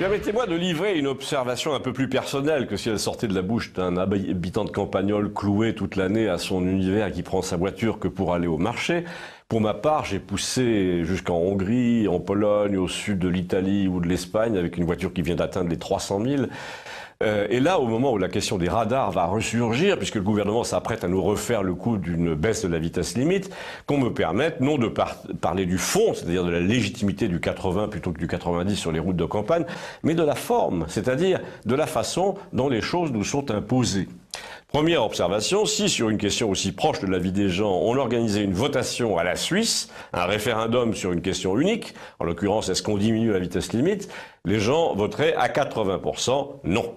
Permettez-moi de livrer une observation un peu plus personnelle que si elle sortait de la bouche d'un habitant de Campagnole cloué toute l'année à son univers et qui prend sa voiture que pour aller au marché. Pour ma part, j'ai poussé jusqu'en Hongrie, en Pologne, au sud de l'Italie ou de l'Espagne avec une voiture qui vient d'atteindre les 300 000. Et là, au moment où la question des radars va ressurgir, puisque le gouvernement s'apprête à nous refaire le coup d'une baisse de la vitesse limite, qu'on me permette non de parler du fond, c'est-à-dire de la légitimité du 80 plutôt que du 90 sur les routes de campagne, mais de la forme, c'est-à-dire de la façon dont les choses nous sont imposées. Première observation, si sur une question aussi proche de la vie des gens, on organisait une votation à la Suisse, un référendum sur une question unique, en l'occurrence est-ce qu'on diminue la vitesse limite, les gens voteraient à 80% non.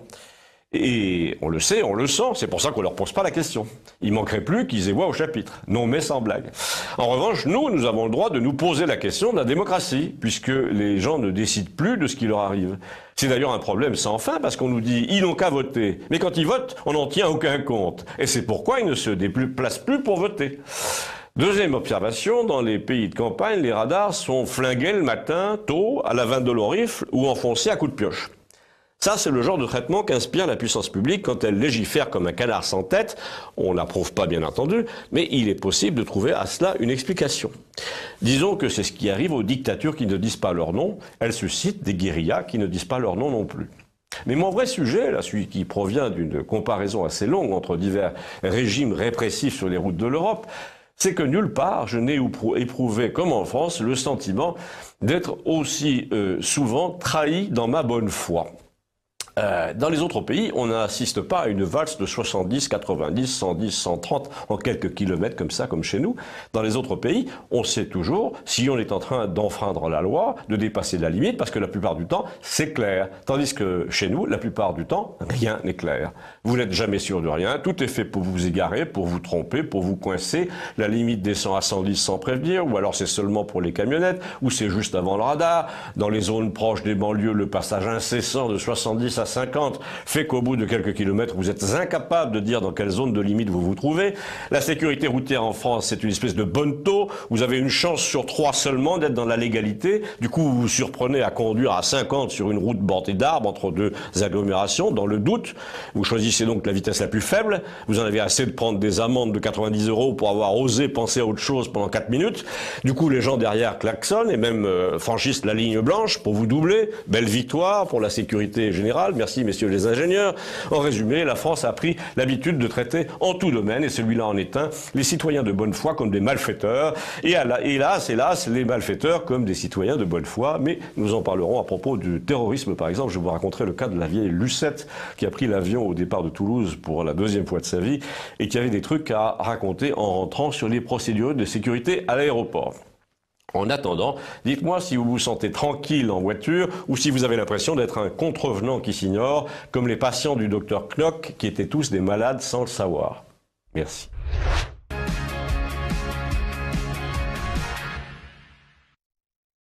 Et on le sait, on le sent, c'est pour ça qu'on leur pose pas la question. Il manquerait plus qu'ils aient voix au chapitre. Non mais sans blague. En revanche, nous avons le droit de nous poser la question de la démocratie, puisque les gens ne décident plus de ce qui leur arrive. C'est d'ailleurs un problème sans fin, parce qu'on nous dit, ils n'ont qu'à voter. Mais quand ils votent, on n'en tient aucun compte. Et c'est pourquoi ils ne se déplacent plus pour voter. Deuxième observation, dans les pays de campagne, les radars sont flingués le matin, tôt, à la 22 l'orifle, ou enfoncés à coups de pioche. Ça, c'est le genre de traitement qu'inspire la puissance publique quand elle légifère comme un canard sans tête. On l'approuve pas, bien entendu, mais il est possible de trouver à cela une explication. Disons que c'est ce qui arrive aux dictatures qui ne disent pas leur nom. Elles suscitent des guérillas qui ne disent pas leur nom non plus. Mais mon vrai sujet, là, celui qui provient d'une comparaison assez longue entre divers régimes répressifs sur les routes de l'Europe, c'est que nulle part je n'ai éprouvé, comme en France, le sentiment d'être aussi souvent trahi dans ma bonne foi. Dans les autres pays, on n'assiste pas à une valse de 70, 90, 110, 130 en quelques kilomètres comme ça, comme chez nous. Dans les autres pays, on sait toujours si on est en train d'enfreindre la loi, de dépasser la limite, parce que la plupart du temps, c'est clair. Tandis que chez nous, la plupart du temps, rien n'est clair. Vous n'êtes jamais sûr de rien, tout est fait pour vous égarer, pour vous tromper, pour vous coincer. La limite descend à 110 sans prévenir, ou alors c'est seulement pour les camionnettes, ou c'est juste avant le radar. Dans les zones proches des banlieues, le passage incessant de 70 à 50 fait qu'au bout de quelques kilomètres, vous êtes incapable de dire dans quelle zone de limite vous vous trouvez. La sécurité routière en France, c'est une espèce de bonne taux. Vous avez une chance sur 3 seulement d'être dans la légalité. Du coup, vous vous surprenez à conduire à 50 sur une route bordée d'arbres entre deux agglomérations. Dans le doute, vous choisissez donc la vitesse la plus faible. Vous en avez assez de prendre des amendes de 90 € pour avoir osé penser à autre chose pendant 4 minutes. Du coup, les gens derrière klaxonnent et même franchissent la ligne blanche pour vous doubler. Belle victoire pour la sécurité générale. Merci, messieurs les ingénieurs. En résumé, la France a pris l'habitude de traiter en tout domaine, et celui-là en est un, les citoyens de bonne foi comme des malfaiteurs, et hélas, les malfaiteurs comme des citoyens de bonne foi. Mais nous en parlerons à propos du terrorisme, par exemple. Je vous raconterai le cas de la vieille Lucette qui a pris l'avion au départ de Toulouse pour la 2e fois de sa vie et qui avait des trucs à raconter en rentrant sur les procédures de sécurité à l'aéroport. En attendant, dites-moi si vous vous sentez tranquille en voiture ou si vous avez l'impression d'être un contrevenant qui s'ignore, comme les patients du docteur Knock qui étaient tous des malades sans le savoir. Merci.